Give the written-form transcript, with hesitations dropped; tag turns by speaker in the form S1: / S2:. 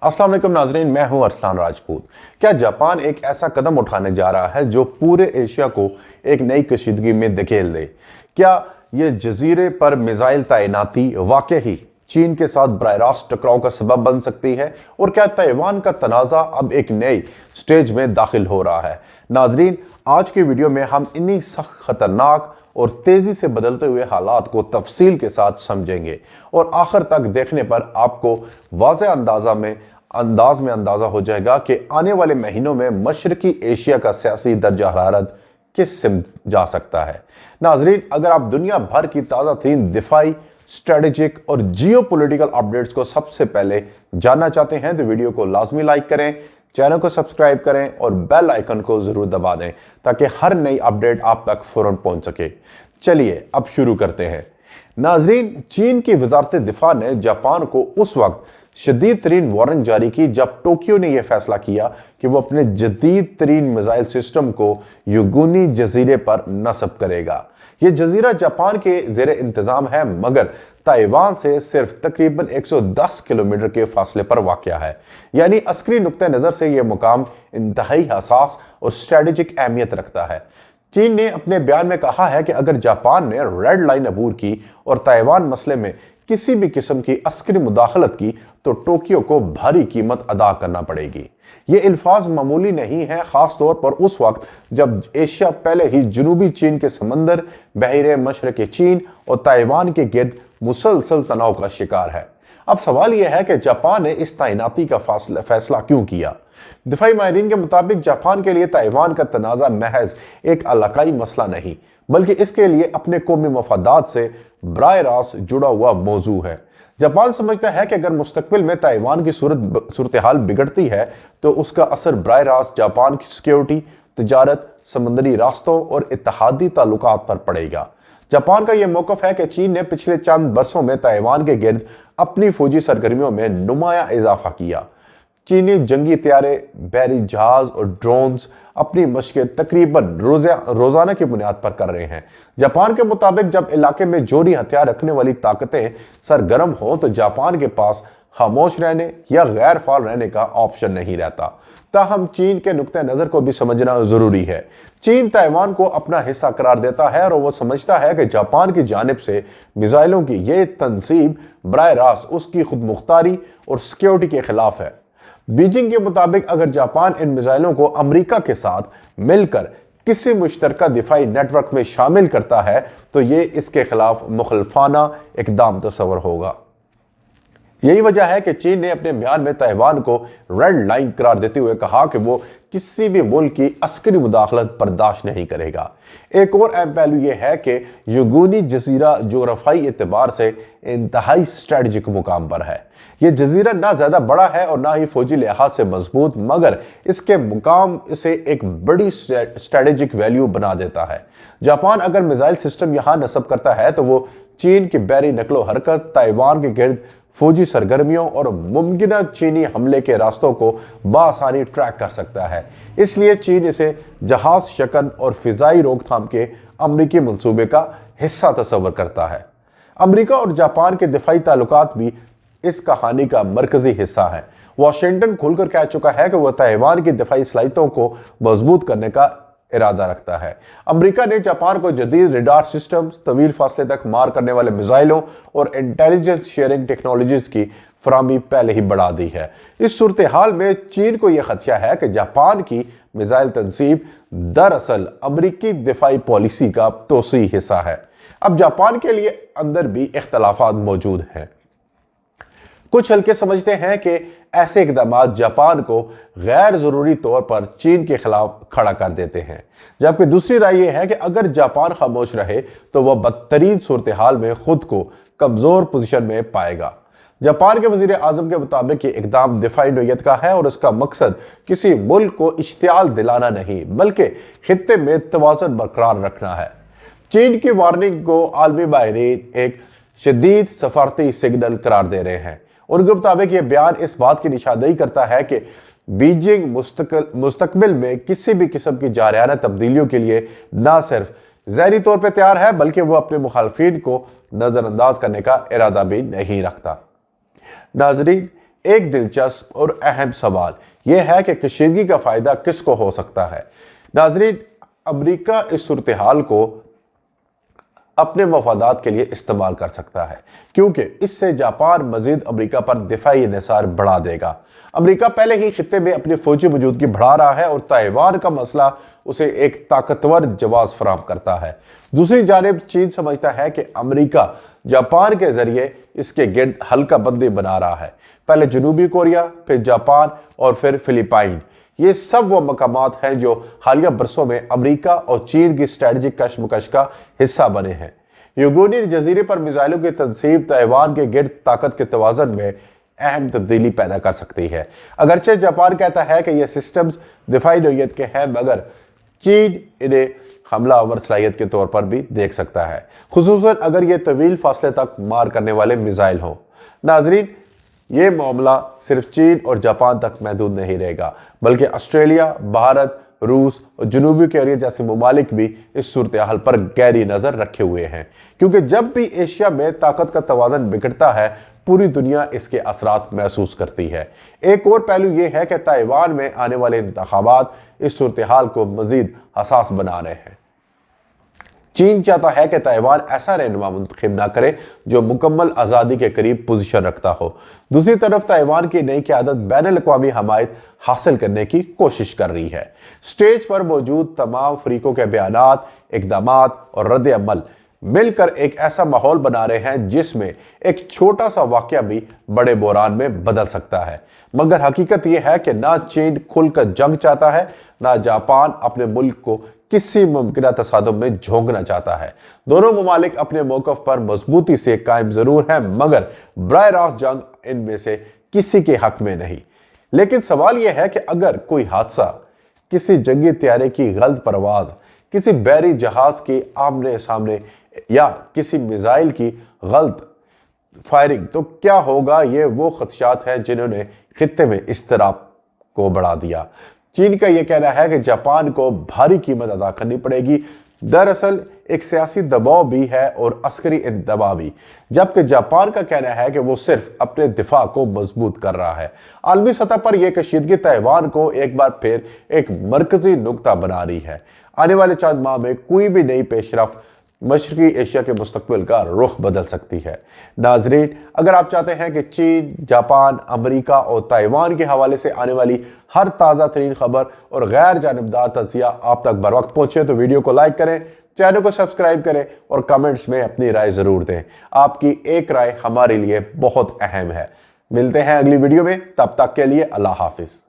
S1: अस्सलाम वालेकुम नाजरीन, मैं हूं अरसलान राजपूत। क्या जापान एक ऐसा कदम उठाने जा रहा है जो पूरे एशिया को एक नई कशीदगी में धकेल दे? क्या ये जजीरे पर मिसाइल तैनाती वाकई ही चीन के साथ बराह रास्त टकराव का सबब बन सकती है? और क्या ताइवान का तनाज़ा अब एक नई स्टेज में दाखिल हो रहा है? नाजरीन, आज की वीडियो में हम इन्हीं सख्त खतरनाक और तेजी से बदलते हुए हालात को तफसील के साथ समझेंगे और आखिर तक देखने पर आपको वाज़ेह अंदाज में अंदाजा हो जाएगा कि आने वाले महीनों में मशरकी एशिया का सियासी दर्जा हरारत किस सिमत जा सकता है। नाजरीन, अगर आप दुनिया भर की ताज़ा तरीन दिफाई, स्ट्रेटेजिक और जियोपॉलिटिकल अपडेट्स को सबसे पहले जानना चाहते हैं तो वीडियो को लाजमी लाइक करें, चैनल को सब्सक्राइब करें और बेल आइकन को जरूर दबा दें ताकि हर नई अपडेट आप तक फौरन पहुंच सके। चलिए अब शुरू करते हैं। नाजरीन, चीन की वजारत दिफा ने जापान को उस वक्त शदीद तरीन वारंट जारी की जब टोक्यो ने यह फैसला किया कि वो अपने जदीद तरीन मिसाइल सिस्टम को युगुनी जजीरे पर नस्ब करेगा। यह जजीरा जापान के जेर इंतजाम है मगर ताइवान से सिर्फ तकरीबन 110 किलोमीटर के फासले पर वाक़या है। यानी अस्करी नुक्ते नज़र से यह मुकाम इंतहाई हसास और स्ट्रेटेजिक अहमियत रखता है। चीन ने अपने बयान में कहा है कि अगर जापान ने रेड लाइन अबूर की और ताइवान मसले में किसी भी किस्म की अस्करी मुदाखलत की तो टोक्यो को भारी कीमत अदा करना पड़ेगी। ये अल्फाज मामूली नहीं है, खास तौर पर उस वक्त जब एशिया पहले ही जनूबी चीन के समंदर, बहरे मशरक़ चीन और ताइवान के गिर्द मुसलसल तनाव का शिकार है। अब सवाल यह है कि जापान ने इस तैनाती का फैसला क्यों किया? दिफाई माहिरीन के मुताबिक जापान के लिए ताइवान का तनाज़ा महज एक इलाकाई मसला नहीं बल्कि इसके लिए अपने कौमी मफादात से बराह रास्त जुड़ा हुआ मौजू है। जापान समझता है कि अगर मुस्तकबिल में ताइवान की सूरत हाल बिगड़ती है तो उसका असर बराह रास्त जापान की सिक्योरिटी, तिजारत, समंदरी रास्तों और इत्तेहादी ताल्लुकात पर पड़ेगा। जापान का यह मौकफ है कि चीन ने पिछले चंद बरसों में ताइवान के गिर्द अपनी फौजी सरगर्मियों में नुमाया इजाफा किया। चीनी जंगी त्यारे, बहरी जहाज और ड्रोन्स अपनी मशक़ें तकरीबन रोजाना की बुनियाद पर कर रहे हैं। जापान के मुताबिक जब इलाके में जोरी हथियार रखने वाली ताकतें सरगर्म हों तो जापान के पास खामोश रहने या गैर फाल रहने का ऑप्शन नहीं रहता। ताहम चीन के नुक्ते नज़र को भी समझना ज़रूरी है। चीन ताइवान को अपना हिस्सा करार देता है और वो समझता है कि जापान की जानिब से मिसाइलों की यह तनसीब बराह रास्त उसकी खुद मुख्तारी और सिक्योरिटी के खिलाफ है। बीजिंग के मुताबिक अगर जापान इन मिसाइलों को अमेरिका के साथ मिलकर किसी मुश्तरका दिफाई नेटवर्क में शामिल करता है तो ये इसके खिलाफ मुखलफाना इकदाम तस्वर होगा। यही वजह है कि चीन ने अपने बयान में ताइवान को रेड लाइन करार देते हुए कहा कि वो किसी भी मुल्क की अस्करी मुदाखलत बर्दाश्त नहीं करेगा। एक और अहम पहलू यह है कि युगुनी जजीरा जोग्राफाई एतबार से इंतहाई स्ट्रेटजिक मुकाम पर है। यह जजीरा ना ज़्यादा बड़ा है और ना ही फौजी लिहाज से मजबूत मगर इसके मुकाम इसे एक बड़ी स्ट्रेटेजिक वैल्यू बना देता है। जापान अगर मिसाइल सिस्टम यहाँ नस्ब करता है तो वो चीन की बहरी नकलो हरकत, ताइवान के गिर्द फौजी सरगर्मियों और मुमकिन चीनी हमले के रास्तों को बआसानी ट्रैक कर सकता है। इसलिए चीन इसे जहाज शकन और फिजाई रोकथाम के अमरीकी मंसूबे का हिस्सा तस्वर करता है। अमरीका और जापान के दिफाई ताल्लुकात भी इस कहानी का मरकजी हिस्सा है। वाशिंगटन खुलकर कह चुका है कि वह ताइवान की दिफाई सलाहियतों को मजबूत करने का इरादा रखता है। अमेरिका ने जापान को जदीद रडार सिस्टम्स, तवील फासले तक मार करने वाले मिसाइलों और इंटेलिजेंस शेयरिंग टेक्नोलॉजीज की फराहमी पहले ही बढ़ा दी है। इस सूरत हाल में चीन को यह खदशा है कि जापान की मिसाइल तनसीब दरअसल अमरीकी दिफाई पॉलिसी का तोसी हिस्सा है। अब जापान के लिए अंदर भी इख्तलाफात मौजूद हैं। कुछ हल्के समझते हैं कि ऐसे इकदाम जापान को गैर जरूरी तौर पर चीन के खिलाफ खड़ा कर देते हैं, जबकि दूसरी राय यह है कि अगर जापान खामोश रहे तो वह बदतरीन सूरत हाल में खुद को कमजोर पोजीशन में पाएगा। जापान के वजीर आजम के मुताबिक ये इकदाम दिफाई नोयत का है और इसका मकसद किसी मुल्क को इश्तियाल दिलाना नहीं बल्कि खित्ते में तवाज़ुन बरकरार रखना है। चीन की वार्निंग को आलमी माहिरीन एक शदीद सफारती सिग्नल करार दे रहे हैं। उनके मुताबिक यह बयान इस बात की निशानदेही करता है कि बीजिंग मुस्तकबिल में किसी भी किस्म की जारहाना तब्दीलियों के लिए न सिर्फ ज़हनी तौर पर तैयार है बल्कि वह अपने मुखालफिन को नज़रअंदाज करने का इरादा भी नहीं रखता। नाजरीन, एक दिलचस्प और अहम सवाल यह है कि कशीदगी का फायदा किसको हो सकता है। नाजरीन, अमेरिका इस सूरत हाल को अपने मफादात के लिए इस्तेमाल कर सकता है, क्योंकि इससे जापान मजीद अमेरिका पर दिफाई इन्हिसार बढ़ा देगा। अमेरिका पहले ही खित्ते में अपनी फौजी मौजूदगी बढ़ा रहा है और ताइवान का मसला उसे एक ताकतवर जवाब फराहम करता है। दूसरी जानिब चीन समझता है कि अमेरिका जापान के जरिए इसके गिर्द हल्का बंदी बना रहा है। पहले जनूबी कोरिया, फिर जापान और फिर फिलिपाइन, ये सब वो मकामात हैं जो हालिया बरसों में अमेरिका और चीन की स्ट्रेटजिक कशमकश का हिस्सा बने हैं। यूगोनियन जजीरे पर मिसाइलों की तनसीब ताइवान के गिर्द ताकत के तवाज़न में अहम तब्दीली पैदा कर सकती है। अगरचे जापान कहता है कि यह सिस्टम्स दिफाई नोयत के हैं, मगर चीन इन्हें हमलावर सलाहियत के तौर पर भी देख सकता है, खुसूसन अगर ये तवील फासले तक मार करने वाले मिसाइल हों। नाजरीन, ये मामला सिर्फ चीन और जापान तक महदूद नहीं रहेगा, बल्कि ऑस्ट्रेलिया, भारत, रूस और जनूबी कोरिया जैसे ममालिक भी इस सूरत हाल पर गहरी नज़र रखे हुए हैं, क्योंकि जब भी एशिया में ताकत का तवाज़न बिगड़ता है पूरी दुनिया इसके असरात महसूस करती है। एक और पहलू यह है कि ताइवान में आने वाले इंतखाबात इस सूरत हाल को मज़ीद हसास बना रहे हैं। चीन चाहता है कि ताइवान ऐसा रहनुमा मुंतखब ना करे जो मुकम्मल आज़ादी के करीब पोजीशन रखता हो। दूसरी तरफ ताइवान की नई क़यादत बैनुल-अक़वामी हमायत हासिल करने की कोशिश कर रही है। स्टेज पर मौजूद तमाम फरीकों के बयानात, इक़दामात और रद्द अमल मिलकर एक ऐसा माहौल बना रहे हैं जिसमें एक छोटा सा वाक़या भी बड़े बहरान में बदल सकता है। मगर हकीकत यह है कि ना चीन खुलकर जंग चाहता है, ना जापान अपने मुल्क को किसी मुमकिन तसादुम में झोंकना चाहता है। दोनों ममालिक अपने मौक़िफ़ पर मजबूती से कायम जरूर है, मगर बराह रास्त जंग इनमें से किसी के हक में नहीं। लेकिन सवाल यह है कि अगर कोई हादसा, किसी जंगी तैयारे की गलत परवाज, किसी बहरी जहाज के आमने सामने या किसी मिसाइल की गलत फायरिंग, तो क्या होगा? ये वो खदशात हैं जिन्होंने खित्ते में इस्तराब को बढ़ा दिया। चीन का यह कहना है कि जापान को भारी कीमत अदा करनी पड़ेगी। दरअसल एक सियासी दबाव भी है और अस्करी दबाव भी, जबकि जापान का कहना है कि वो सिर्फ अपने दिफा को मजबूत कर रहा है। आलमी सतह पर यह कशीदगी ताइवान को एक बार फिर एक मरकजी नुक्ता बना रही है। आने वाले चंद माह में कोई भी नई पेशरफ्त मशरकी एशिया के मुस्तकबिल का रुख बदल सकती है। नाजरीन, अगर आप चाहते हैं कि चीन, जापान, अमेरिका और ताइवान के हवाले से आने वाली हर ताज़ा तरीन खबर और गैर जानिबदार तज्जिया आप तक बर वक्त पहुँचे, तो वीडियो को लाइक करें, चैनल को सब्सक्राइब करें और कमेंट्स में अपनी राय ज़रूर दें। आपकी एक राय हमारे लिए बहुत अहम है। मिलते हैं अगली वीडियो में, तब तक के लिए अल्लाह हाफिज़।